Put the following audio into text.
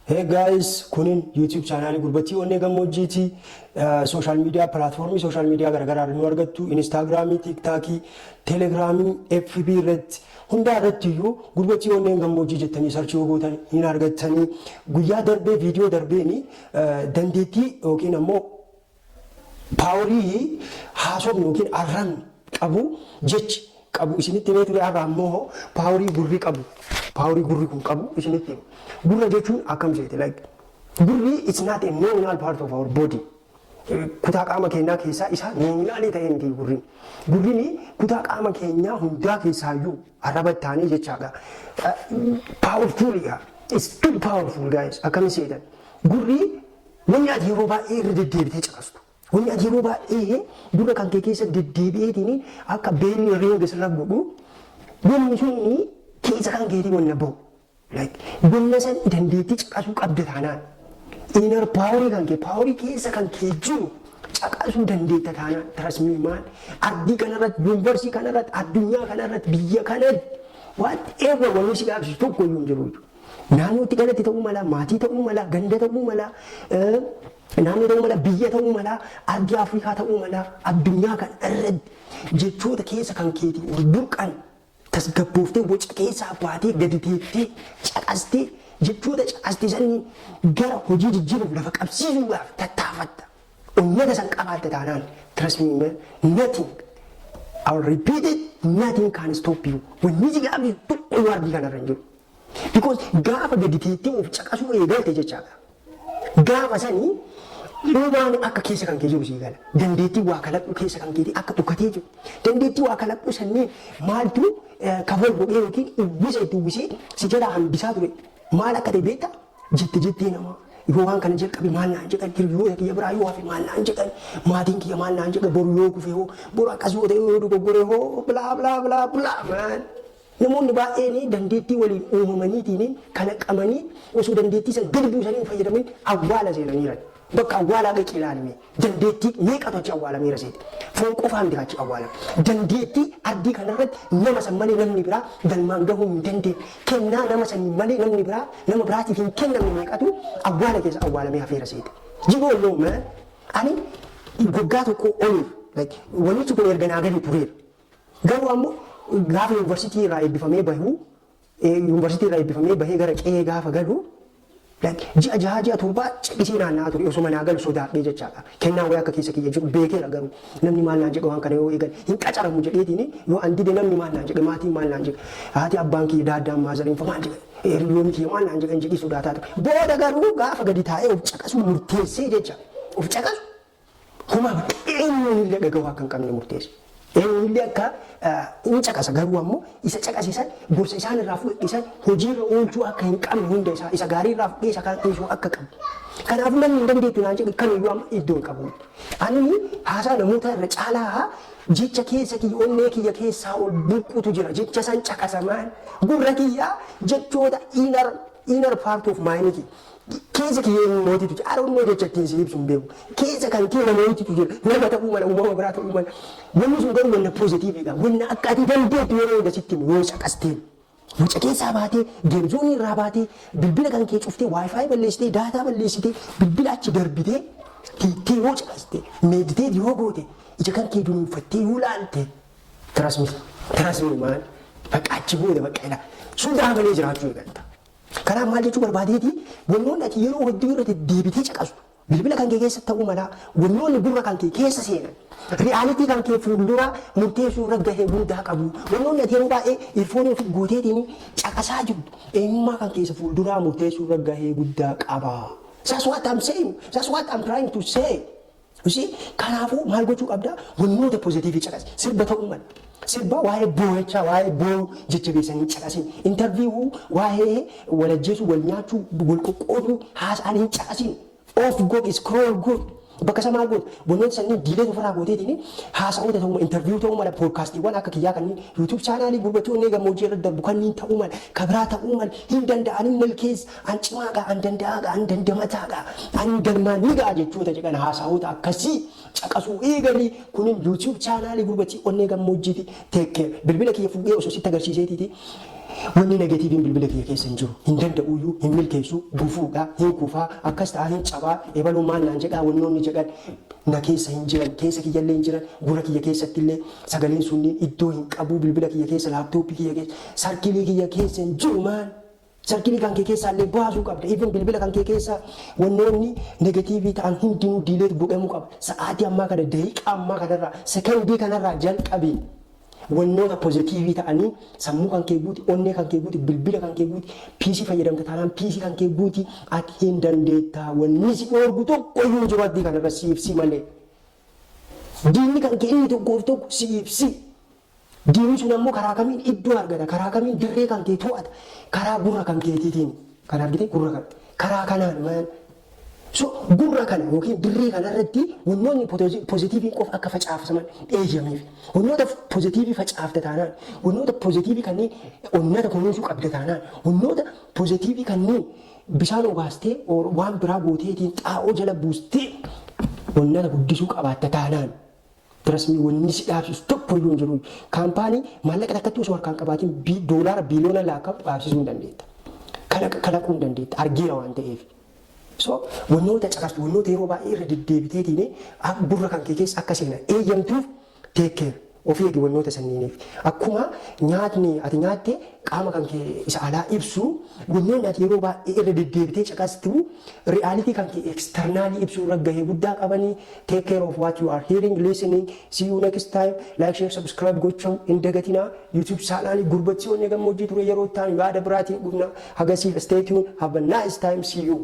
Hey guys, kunin YouTube channel gurbatti onne gammoojjiiti. Social media platform social media garagaraa nu argattu Instagram, TikTok, Telegram, FB irratti hunda irratti iyyuu gurbatti onne gammoojjii jettanii search gootan hin argattanii guyyaa darbee video darbeeni dandeettii yookiin ammoo paaworii haasofnu yookiin arran qabu jechi qabu isinitti mee ture arra ammoo paaworii gurri qabu. Power gurri kun qabu isinitti gurra jechuun akkam jeete like gurri it's not a nominal part of our body kutaa qaama keenyaa keessaa isa nominal ta'e miti gurrini kutaa qaama keenyaa hundaa keessaayyuu arraba taanii jechaadha powerful it's too powerful guys akkam seetan gurri wanni ati yeroo baay'ee irra deddeebitee caqastu wanni ati yeroo baay'ee gurra kan kee keessa deddeebi'eetiin akka beelli reega sirra godhu wanni suni keessa kan keetii wanna bahu like wanna san dandeettii caqasuu qabda taanaan inner power kan kee power keessa kan kee jiru caqasuu dandeetta taanaan trust me man ardii kanarratti yuunivarsiitii kanarratti addunyaa kanarratti biyya kanarratti whatever wanni si gaafsisu tokko iyyuu hin jiru naannootti kanatti ta'uu mala maatii ta'uu mala ganda ta'uu mala naannoo ta'uu mala biyya ta'uu mala ardii Afrikaa ta'uu mala addunyaa kanarratti jechoota keessa kan keetii burqan tasgabbooftee boca keessaa baatee gadi teettee caqastee jechoota caqastee sanii gara hojii jijjiiruuf lafa qabsiisuudhaaf tattaafatta. Uummata san qabaatte taanaan trust me nothing I'll repeat it nothing can stop you. Wanni si gaafsisu tokko ardii kanarra hin jiru. Because gaafa gadi teettee of caqasuu eegalte jechaadha. Gaafa sanii dhumaan akka keessa kan kee jiru sii gala. Dandeettii waa kalaquu keessa kan keetii akka dhukkatee jiru. Dandeettii waa kalaquu sanii maaltu kafal godhee yookiin uwwisa itti uwwisee si jalaa hambisaa ture. Maal akka ta'e beektaa? Jettee namaa. Yoo waan kana jalqabe maal naan jedhan hiriyoota kiyya biraa yoo hafe maal naan jedhan maatiin kiyya maal naan jedhan boru yoo kufe hoo boru akkas yoo ta'e yoo dogoggore hoo bilaa bilaa bilaa bilaa maan. Namoonni baay'een dandeettii waliin uumamaniitiin kalaqamanii osoo dandeettii san gadi buusanii fayyadaman awwaala seenaniiran. Bakka awwaalaa gadi ilaalame dandeettii meeqatu achi awwaalameera seeti foon qofaan miti achi awwaalame dandeettii ardii kanarratti nama san malee namni biraa galmaan gahuu hin dandeenye kennaa nama sanii malee namni biraa nama biraatiif hin kennamne meeqatu awwaala keessa awwaalamee hafeera seeti jigoo looma ani goggaa tokko oliif wannichi kun erga naa gadi tureera garuu ammoo gaafa yuunivarsiitii irraa eebbifamee bahee gara qe'ee gaafa galu ji'a torbaa ciqisee naanna'aa ture osoo manaa galu sodaadhee jechaadha. Kennaa wayii akka keessa kiyya jiru beekeera garuu namni maal naan jedha waan kana yoo eegan hin qacaramu jedheetiin yoo an dide namni maal naan jedha maatiin maal naan jedha haati abbaan kiyya daaddaan maazariin fa maal jedha hiriyoonni kiyya maal naan jedhan jedhii sodaataa ture. Booda garuu gaafa gadi taa'ee of caqasuu murteessee jecha of caqasu kuma eenyuun dhaga'uu akka hin qabne murteesse. Eenyuun akka inni caqasa garuu ammoo isa caqasisan gorsa isaan irraa fudhatan hojiirra oolchuu akka hin qabne hunda isaa isa gaarii irraa fudhee isa kaan dhiisuu akka qabu. Kanaaf namni hin dandeettu naan jedhe kamiyyuu amma iddoo hin qabu. Ani haasaa namoota irra caalaa jecha keessa kiyya onnee kiyya keessaa ol buqqutu jira jecha san caqasamaan gurra kiyyaa jechoota inner part of mind keessa kiyya mootitu jira aroonnoo jecha ittiin si ibsu hin beeku keessa kan kee namootitu jira nama ta'uu mala uumama biraa ta'uu mala wanni sun garuu wanna poozitiiviidha wanna akka ati dandeettu yeroo hunda sitti yoo caqasteen muca keessaa baatee geemzoonii irraa baatee bilbila kan kee cuftee waayifaayi balleessitee daataa balleessitee bilbila achi darbitee tiittee yoo caqastee meeditee yoo goote ija kan kee dunuunfattee yoo laalte tirasmi maal bakka achi booda bakka ila suuraa malee jiraachuu eeganta. Karaa maal jechuu barbaadeeti wannoonni ati yeroo hedduu irratti deebitee caqastu bilbila kan kee keessa ta'uu mala wannoonni gurra kan kee keessa seenan riyaalitii kan kee fuuldura murteessuu irra gahee guddaa qabu wannoonni ati yeroo baay'ee irfoonii fi gooteetiin caqasaa jirtu eenyummaa kan keessa fuulduraa murteessuu irra gahee guddaa qaba. That's what I'm saying. That's what I'm trying to say. You see kanaafuu maal gochuu qabda wannoota poozitiivii caqasi sirba ta'uu mala. Sirba waa'ee boo'ichaa waa'ee boo'u jajjabeessanii caqasin intarviiwuu waa'ee walajjeesuu wal nyaachuu wal qoqqooduu haasa'anii caqasin of godhi scroll godhi bakka isaa maal godhi wantoota sanii diilee ofirraa gooteetiin haasa'oota ta'uu mala intarviiwuu ta'uu mala poodkaastiiwwan akka kiyyaa kanneen yuutuub chaanaalii gurbattuu onnee gammoojjii irra darbu kanneen ta'uu mala kabiraa ta'uu mala hin danda'anii milkees an cimaagaa an danda'aagaa an dandamaataagaa an galmaanii ga'a jechoota jedhan haasa'oota akkasii caqasuu eegalii kunin yuutuub chaanaalii gurbattii onnee gammoojjiiti teekkee bilbila kiyya fuudhee osoo sitti agarsiiseetiiti Wanni negatiiviin bilbila kiyya keessa hin jiru. Hin danda'uyyuu, hin milkeessu, gufuudha, hin kufaa, akkas ta'a, hin cabaa, ebaluu maal naan jedhaa, wannoonni jedhan na keessa hin jiran, keessa kiyyallee hin jiran, gurra kiyya keessatti illee sagaleen sunniin iddoo hin qabu, bilbila kiyya keessa, laaptooppii kiyya keessa, sarkilii kiyya keessa hin jiru maan. Sarkilii kan kee keessaa illee baasuu qabda. Even bilbila kan kee keessaa wannoonni negatiivii ta'an hundinuu diileet godhamuu qaba. Sa'aatii ammaa kana, daqiiqaa ammaa kanarraa, sekondii kanarraa jalqabee. Wannoota pozitiivii ta'anii sammuu kan kee guuti, onnee kan kee guuti, bilbila kan kee guuti, piisii fayyadamta taanaan piisii kan kee guuti, ati hin dandeettaa. Wanni si dhoorgu tokko iyyuu jiru addii kanarra si ibsi malee. Diinni kan kee inni tokkoof tokko si ibsi. Diinni sun ammoo karaa kamiin iddoo argata, karaa kamiin dirree kan kee to'ata, karaa gurra kan keetiitiin. Kan argite gurra kan. Karaa kanaan maan. So gurra kana yookiin dirree kanarratti wannoonni pozitiivii qofa akka facaafaman eeyyameef. Wannoota pozitiivii facaafta taanaan, wannoota pozitiivii kanneen onnata kunuunsuu qabda taanaan, wannoota pozitiivii kanneen bishaan obaastee waan biraa gooteetiin xaa'oo jala buustee onnata guddisuu qabaatta taanaan. Rasmi wanni si dhaabsisu tokko iyyuu hin jiru. Kaampaanii maallaqa takkatti osoo harkaan qabaatiin doolaara biiliyoona lakkaa'u dhaabsisuu hin dandeetta. Kalaquu hin dandeetta. Argeera waan ta'eef. So wannoota caqastu wannoota yeroo baay'ee irra deddeebiteetiin gurra kan kee keessa akka seenan eeyyamtuuf teekkeer ofii eegi wannoota sanniiniif. Akkuma nyaatni ati nyaatte qaama kan kee isa alaa ibsu wannoonni ati yeroo baay'ee irra deddeebitee caqastu realitii kan kee eksternaalii ibsuu irra gahee guddaa qabanii take care of what you are hearing, listening. See you next time. Like, share, subscribe gochuun hin dagatinaa. YouTube chaanaalii gurbatti onnee gammoojjii ture yeroo ta'an yaada biraatiin dhufna. Hagasiif stay tuned. Have a nice time. See you.